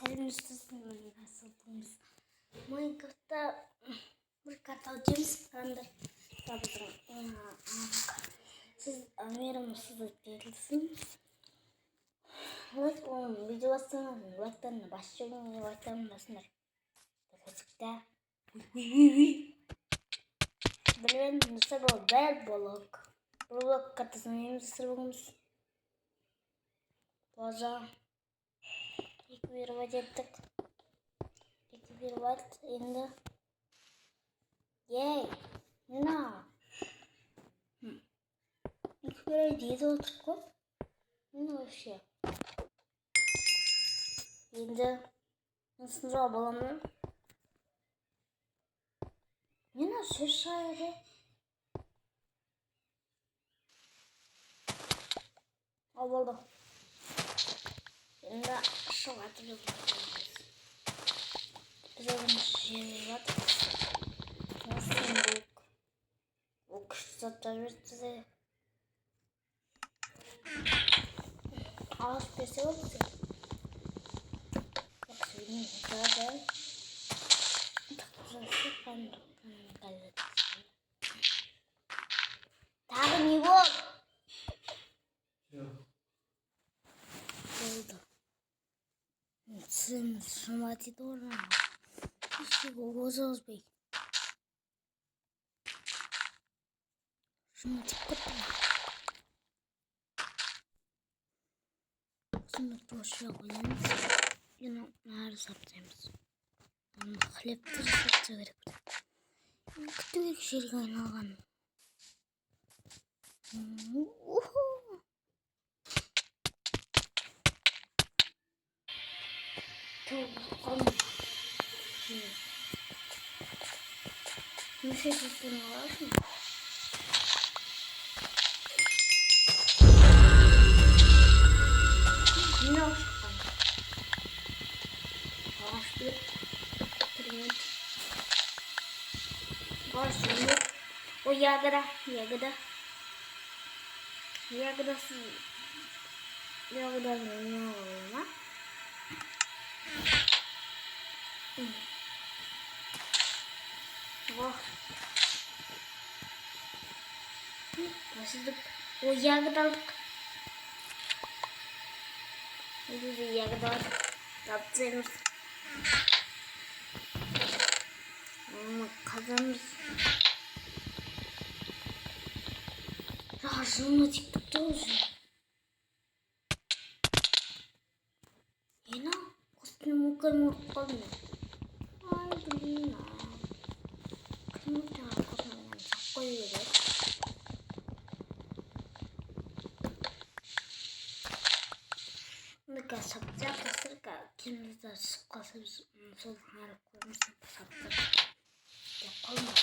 Üstesinden nasılımız? Minecraft'ta bir kartal James Kander tabii siz anlıyorum siz değilsiniz. Evet onun videosunu vaktanla başlıyorum vaktanla basınlar. Kesikte. Bilen nasıl o bel bolok. Bolok katasını yemsirimiz. Baza. İlk bir vacettik. İlk bir vakit indi. Yay. No. İlk bir ideydi olduk. Ne o şey? Indi. Nasıl abalamam? Yine söz şairi. Abalım. Şimdi şu atılıyor. Güzel bir şey var. Nasıl bu? O kışta tabii size. Ağız pesi var mı? Bak söyleyeyim. Zaten. Takılırsa ben kaybettim. Takım iyi bol. Yok. Oldu. Смати тоже. Всего глаза сбей. Смати кота. Смати тоже оглянется. И надо саптемс. Он хлеб трясет говорит. Кто их ширгай наган? Ну что ты налажен? Немножко. Başlık. Print. Başlık. O yagada. Yagada ne olma? Oh. Başladık. O yagadalık. Biz yagadalık yapacağız. Ama kazanırız. Razımla çıktı olsun. Yine kostümü kalmıyor. Ay bilmiyorum. Kırmızı kostümü çok koyuyoruz. Neka sapacak kasırka kimse de sıkası sol harap koymuşsun sapacak. Ya kalmıyor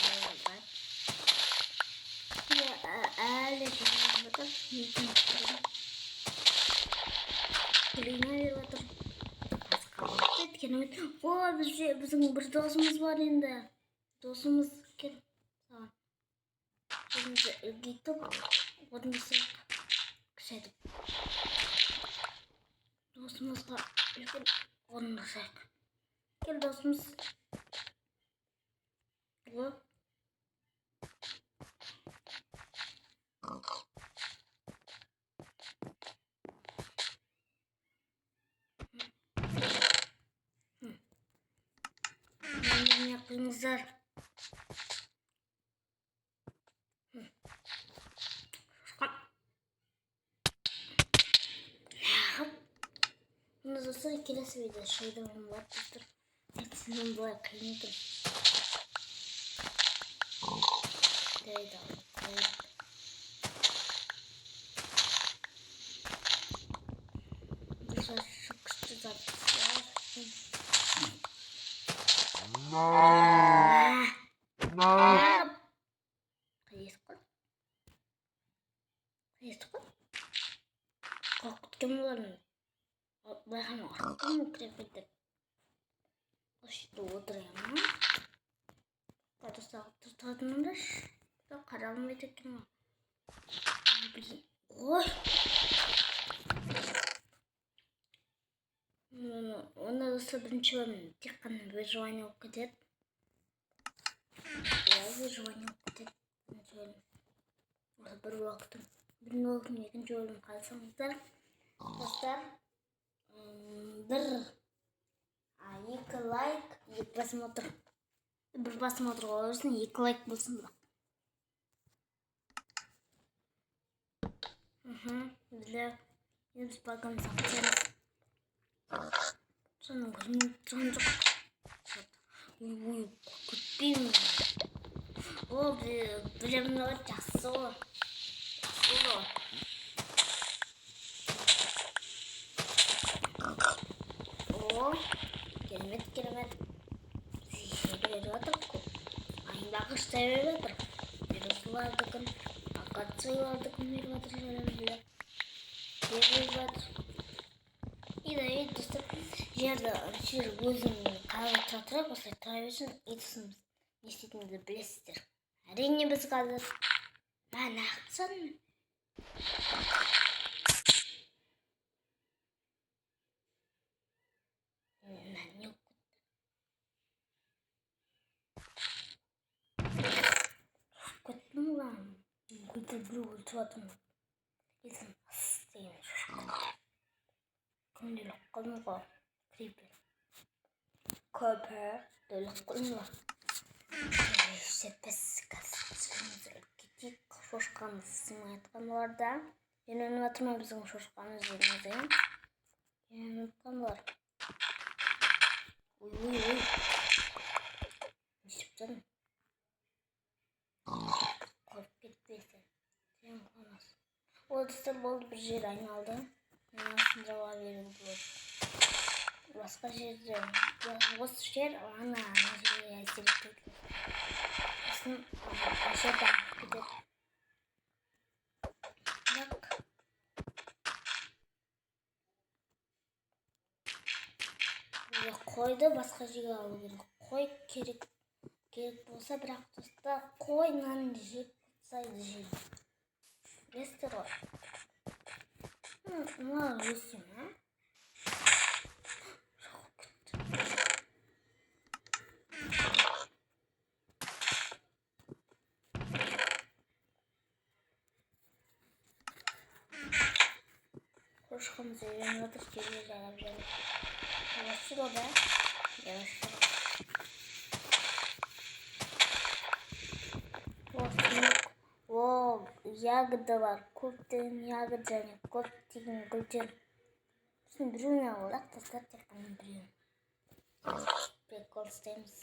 ben. Ya öyle şeyler bakın. Yiyeceğim istedim. Kulina bakın. Az kahvaltı etkenemedim. O bizim bir dostumuz var şimdi. Dostumuz kim? Tamam. Şimdi gittim. Onun için kısadım. Dostumuzla yakın olmasak. Gel dostumuz. Bu. Benim yakınızlar. Bunu da sonra ikilesi video şeyde benim vardır. Hepsinin bu yakınıydım. Deydi abi. Güzel çok küçük zaten. Korkuttum lan. Ben korktum krepede. Что дрема? Это стало наш. Так карамель таким. Блин. Ой. Onda dostlar birinchi bölüm tek qana выживание olib ketadi. Выживание olib ketadi birinchi bölüm. Bir vaqtim. Birinchi bölüm, ikkinchi bölüm qarasangizdar dostlar. Bir iki like, bir просмотр. Bir просмотр olursun, iki like bo'lsin. Bizler biz bakalım satacağız. Sonra çok korkutayım. O bilimler жақсы olur. O керемет. Şöyle жатыр. Ayındaki işleri жатыр. Viruslardыкын, акациялардыкын беріп жатыр жерімізде. Беріп жатыр. И достар жерді өзінің қалай тұра осылай тұра берсін, етісін не істейтінімізді білесіздер. Әрине біз қазір нақтысын. Көттім ба? Көйтіп бір өлтіп атырмын. Есім істеген шошқанды. Күнделік қылмыға крипер. Көпір дөйлік қылмыға. Сәппес қазір кетейік. Шошқанды сымай атқан оларда. Мен өніп атырма біздің шошқаны жерімізден. Еніп атқан олар. Ой. Не істеп тұрмын? Қорып кетпейсің. Сен қонасың. Ол достар болды, бір жер айналды. Мен асын жауа беруді болады. Басқа жерде, осы жер ана жерге әсер етеді. Осын аша дамып кетеді. Бірақ қойды басқа жерге алу керек. Қой керек болса, бірақ достар қой нанды жеп құтсайды жер. Білесіздер ғой. Мына өсім, Қошқымыз үйреніп отыр, жерге жарап жүріп. Осы ғой да. О, ягодалар, көптеген ягод және көптеген гүлдер. Сосын біреуіне алайық, достар, тек қана біреуін. Прикол істейміз.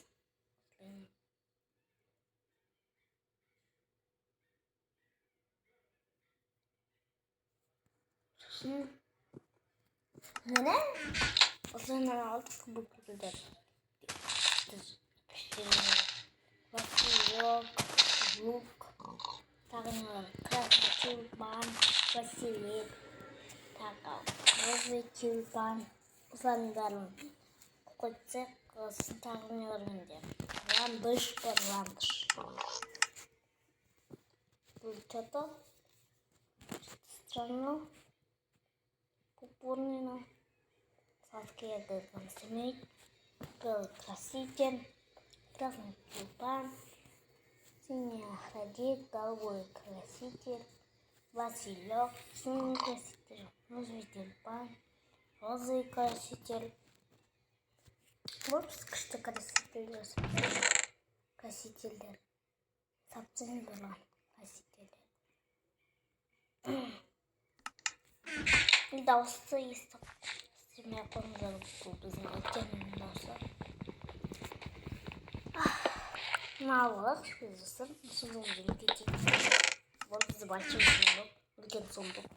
Сосын міне осыны алдық бұл гүлдер. Василек, лук, тағынылар, красный тюльпан, василек, розовый тюльпан. Осылардың бәрін қойсақ, сосын тағынылар менде. Ландыш бар, ландыш. Бұл что-то странно, пурпурно. Сладкий ягодный семейк, белый краситель, красный тюльпан, синий охладитель, голубой краситель, василек, синий краситель, розовый тюльпан, розовый краситель. Вот күшті красительдер. Сапцын болған красительдер. Дауысы естіп. Мен қолымда бұл біздің өткеннің дауысы. Малық біз достар, сұлдығымызды кетейік. Бұл бізді большой сұлдық, үлкен сұлдық.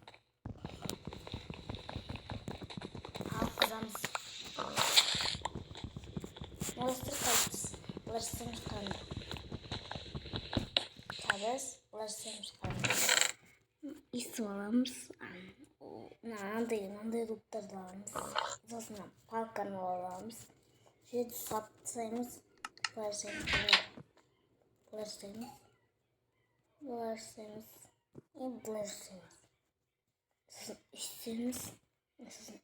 Алып қызамыз. Оластыр қайтыз. Оластырымыз қанды. Табыз, оластырымыз қанды. Естіп аламыз. Мынандай руптарды аламыз. Сосын палканы аламыз. Жерді сапсаймыз. Бұлар істейміз. И бұлар істейміз. Сосын істейміз. Сосын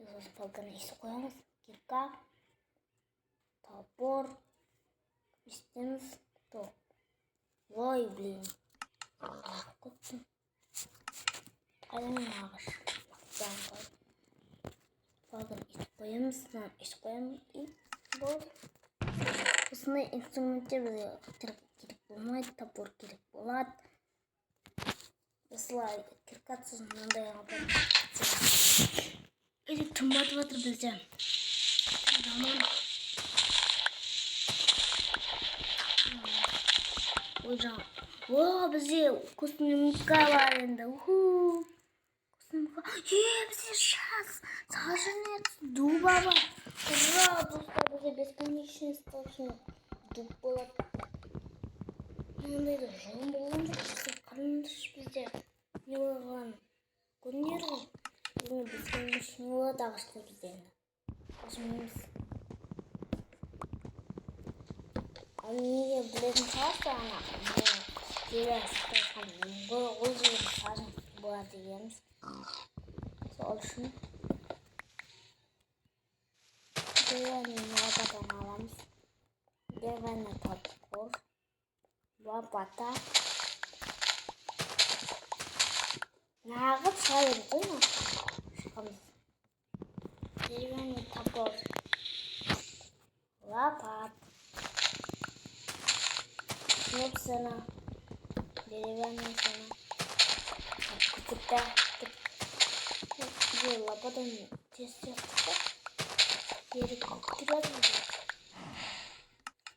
Sosis balkanı işte koyamız. Kirka, topor, istemiz, top. Vay блин. Korkuttum. Aynen ağır. Ben koy. Balkanı işte koyamız. İşte koyamız. Doğru. Осындай инструменттер керек болмайды, топор керек болады. Осылай киркатсыз мынандай элек тымбатып жатыр бізде. Заман. Ой жаңа. О, бізде космонавтика бар енді. Бізде сейчас саженец дуба бар. Ура, достар, бізде бесконечный источник дуб болады. Мынандай жолым болған жоқ. Қарындаш бізде не болған күндер ғой. Енді бесконечный болады ағашта бізде енді. Ашмаймыз. Ал неге білетін шығарсыз ана ол жерде саженец болады дегеніміз. Сол үшін деревянный лопатаны аламыз. Деревянный топор, лопата. Нағып шығайын ғой ма? Шығамыз. Деревянный топор, лопат. Снопсана, деревянный сана. Купытта. Где лопатаны тез-тез. Ерік тұрады.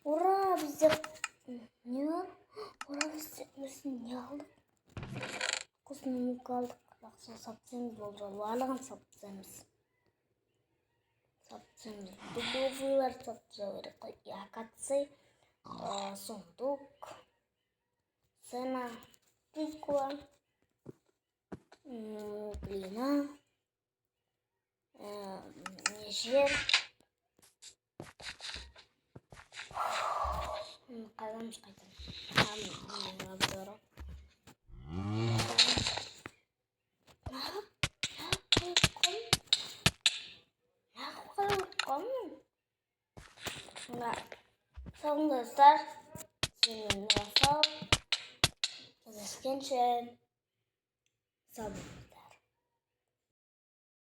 Ура, бізде не бар? Ура, бізде не алдық? Космонавтика алдық. Бақсы сапсамыз болды. Барлығын сапсамыз. Дубовыйлар сапсау керек. Якатсы, сундук, сена, тыква, глина, жер. Қайдамыз қайтам. Xong dostlar, seninle WhatsApp, gezeskенше, sağ olun.